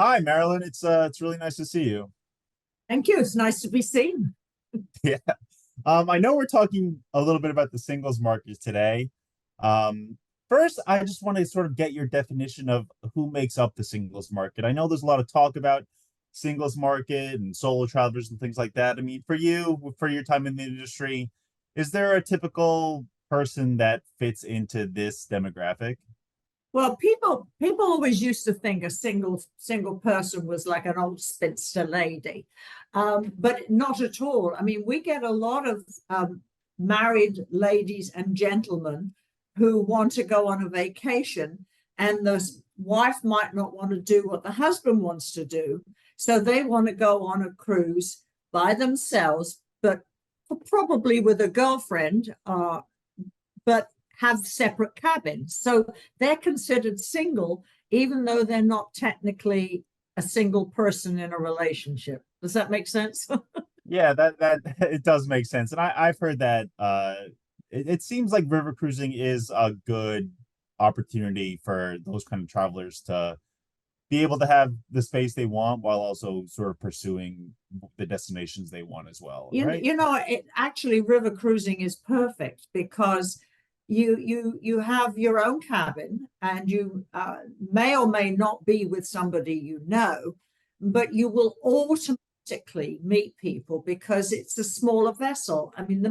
Hi, Marilyn. It's really nice to see you. Thank you. It's nice to be seen. Yeah. I know we're talking a little bit about the singles market today. First, I just want to sort of get your definition of who makes up the singles market. I know there's a lot of talk about singles market and solo travelers and things like that. I mean, for you, for your time in the industry, is there a typical person that fits into this demographic? Well, people always used to think a single person was like an old spinster lady, but not at all. I mean, we get a lot of married ladies and gentlemen who want to go on a vacation, and the wife might not want to do what the husband wants to do, so they want to go on a cruise by themselves, but probably with a girlfriend, but have separate cabins. So they're considered single, even though they're not technically a single person in a relationship. Does that make sense? Yeah, that it does make sense. And I've heard that it seems like river cruising is a good opportunity for those kind of travelers to be able to have the space they want while also sort of pursuing the destinations they want as well, right? Actually river cruising is perfect because you have your own cabin, and you may or may not be with somebody you know, but you will automatically meet people because it's a smaller vessel. I mean, the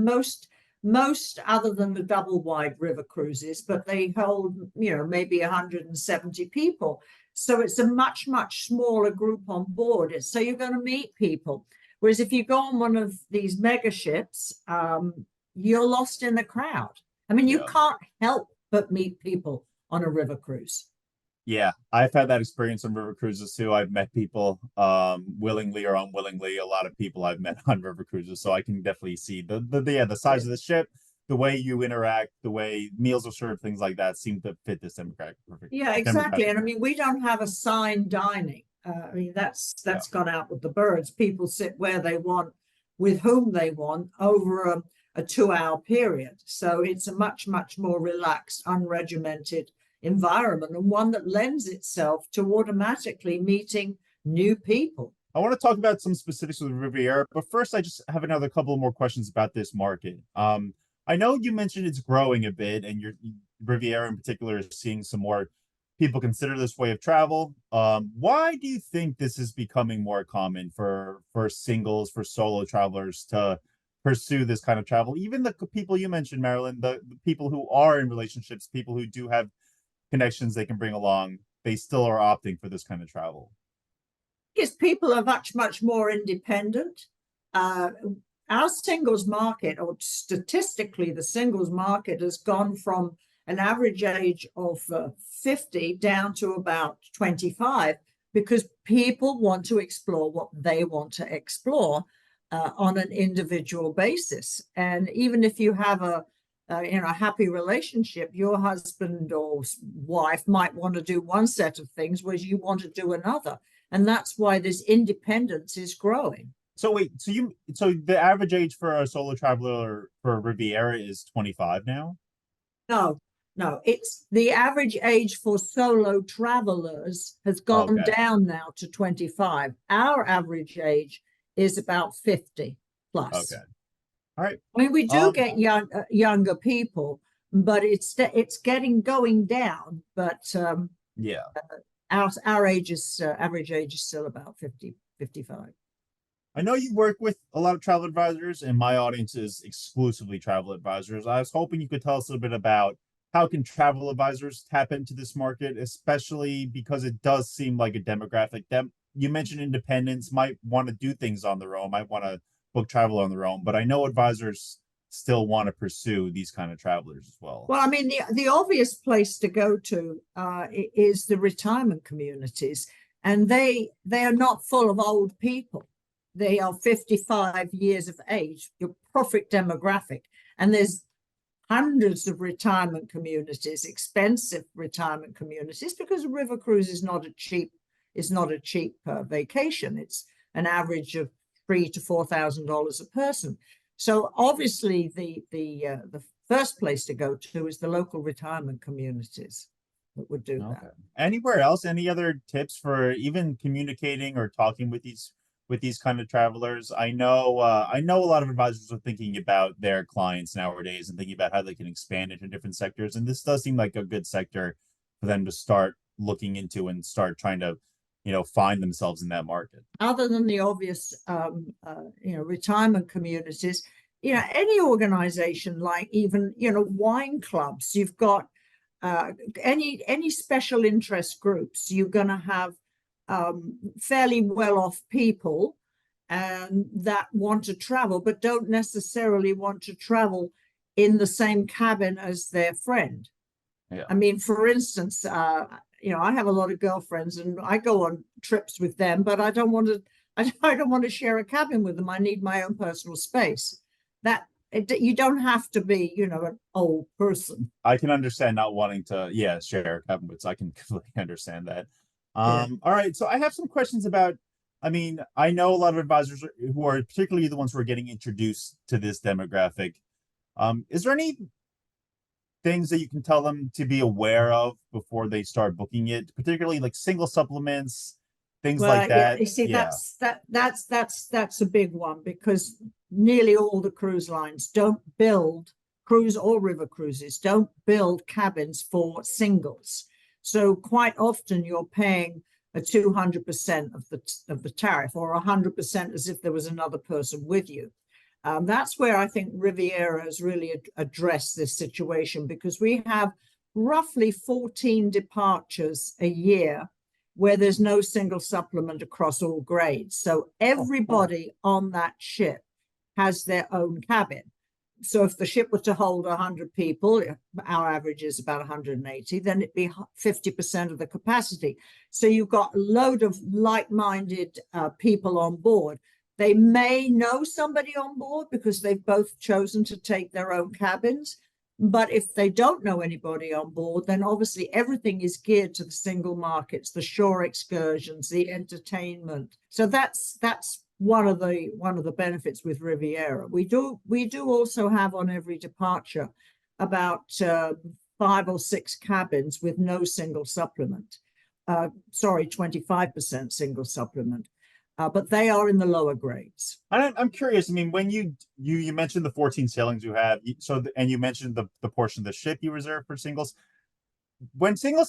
most other than the double wide river cruises, but they hold, maybe 170 people. So it's a much smaller group on board. So you're going to meet people. Whereas if you go on one of these mega ships, you're lost in the crowd. I mean, you Yeah. can't help but meet people on a river cruise. Yeah, I've had that experience on river cruises too. I've met people willingly or unwillingly, a lot of people I've met on river cruises. So I can definitely see the size of the ship, the way you interact, the way meals are served, things like that seem to fit this demographic perfect Yeah, exactly. demographic. And I mean, we don't have assigned dining. I mean, Yeah. that's gone out with the birds. People sit where they want, with whom they want, over a 2 hour period. So it's a much more relaxed, unregimented environment, and one that lends itself to automatically meeting new people. I want to talk about some specifics with Riviera, but first I just have another couple more questions about this market. I know you mentioned it's growing a bit, and your Riviera in particular is seeing some more people consider this way of travel. Why do you think this is becoming more common for singles, for solo travelers to pursue this kind of travel? Even the people you mentioned, Marilyn, the people who are in relationships, people who do have connections they can bring along, they still are opting for this kind of travel. Because people are much more independent. Uh, our singles market, or statistically, the singles market has gone from an average age of 50 down to about 25, because people want to explore what they want to explore on an individual basis. And even if you have a happy relationship, your husband or wife might want to do one set of things, whereas you want to do another, and that's why this independence is growing. So wait, so the average age for a solo traveler for Riviera is 25 now? No, no, it's the average age for solo travelers has gone Okay. down now to 25. Our average age is about 50 Okay. plus. All right. I mean, we do Um, get younger people, but it's getting going down. But yeah. our age is average age is still about 50, 55. I know you work with a lot of travel advisors, and my audience is exclusively travel advisors. I was hoping you could tell us a little bit about how can travel advisors tap into this market, especially because it does seem like a demographic that you mentioned independence might want to do things on their own, might want to book travel on their own, but I know advisors still want to pursue these kind of travelers as well. Well, I mean, the obvious place to go to is the retirement communities, and they are not full of old people. They are 55 years of age, your perfect demographic. And there's hundreds of retirement communities, expensive retirement communities, because a river cruise is not a cheap vacation. It's an average of $3,000 to $4,000 a person. So obviously the first place to go to is the local retirement communities. that would do Okay. that. Anywhere else? Any other tips for even communicating or talking with these kind of travelers? I know a lot of advisors are thinking about their clients nowadays and thinking about how they can expand into different sectors. And this does seem like a good sector for them to start looking into and start trying to, find themselves in that market. Other than the obvious, retirement communities, any organization, like even, wine clubs, you've got any special interest groups, you're going to have fairly well-off people that want to travel, but don't necessarily want to travel in the same cabin as their friend. Yeah. I mean, for instance, I have a lot of girlfriends and I go on trips with them, but I don't want to, I don't want to share a cabin with them. I need my own personal space. You don't have to be, an old person. I can understand not wanting to, share cabin bits. I can completely understand that. Yeah. All right. So I have some questions about, I mean, I know a lot of advisors who are particularly the ones who are getting introduced to this demographic. Is there any things that you can tell them to be aware of before they start booking it, particularly like single supplements, things like Yeah, that? you see, Yeah. that's a big one, because nearly all the cruise lines don't build, cruise or river cruises don't build cabins for singles. So quite often you're paying a 200% of the tariff, or 100% as if there was another person with you. That's where I think Riviera has really addressed this situation, because we have roughly 14 departures a year where there's no single supplement across all grades. So everybody on that ship has their own cabin. So if the ship were to hold 100 people, our average is about 180, then it'd be 50% of the capacity. So you've got a load of like-minded people on board. They may know somebody on board because they've both chosen to take their own cabins. But if they don't know anybody on board, then obviously everything is geared to the single markets, the shore excursions, the entertainment. So that's one of the benefits with Riviera. We do also have on every departure about 5 or 6 cabins with no single supplement. 25% single supplement. But they are in the lower grades. I'm curious. I mean, when you mentioned the 14 sailings you have, and you mentioned the portion of the ship you reserve for singles. When single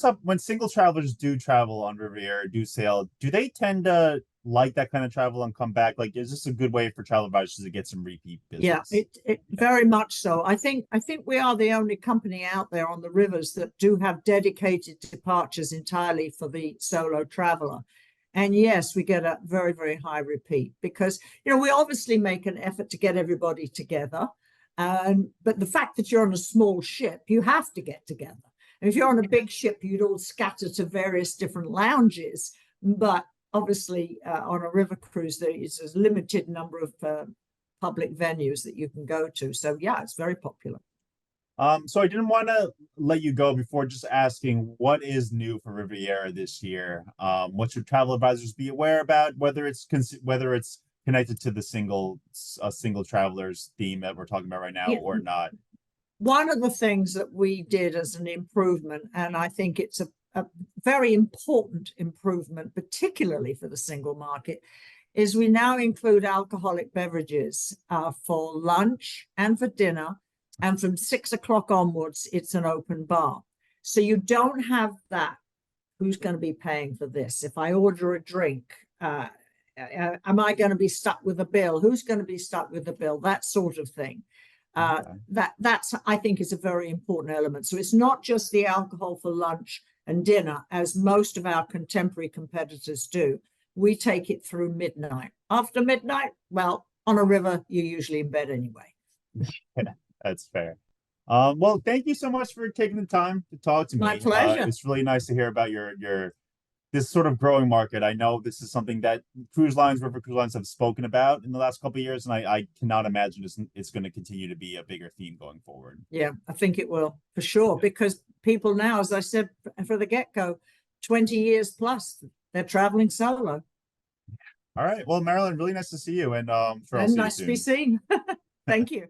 travelers do travel on Riviera, do sail, do they tend to like that kind of travel and come back? Like, is this a good way for travel advisors to get some repeat business? Yeah, it very much so. I think we are the only company out there on the rivers that do have dedicated departures entirely for the solo traveler. And yes, we get a very, very high repeat, because, we obviously make an effort to get everybody together. But the fact that you're on a small ship, you have to get together. And if you're on a big ship, you'd all scatter to various different lounges. But obviously, on a river cruise, there is a limited number of public venues that you can go to. So yeah, it's very popular. So I didn't want to let you go before just asking what is new for Riviera this year. What should travel advisors be aware about, whether it's connected to the single travelers theme that we're talking about right now, or not? One of the things that we did as an improvement, and I think it's a very important improvement, particularly for the single market, is we now include alcoholic beverages for lunch and for dinner. And from 6 o'clock onwards, it's an open bar. So you don't have that. Who's going to be paying for this? If I order a drink, am I going to be stuck with a bill? Who's going to be stuck with the bill? That sort of thing. That's, I think, is a very important element. So it's not just the alcohol for lunch and dinner, as most of our contemporary competitors do. We take it through midnight. After midnight, well, on a river, you're usually in bed anyway. That's fair. Well, thank you so much for taking the time to talk to me. My pleasure. It's really nice to hear about your this sort of growing market. I know this is something that river cruise lines have spoken about in the last couple of years, and I cannot imagine it's going to continue to be a bigger theme going forward. Yeah, I think it will, for sure, because people now, as I said for the get-go, 20 years plus, they're traveling solo. All right. Well, Marilyn, really nice to see you, and sure I'll see you nice soon. to be seen. Thank you.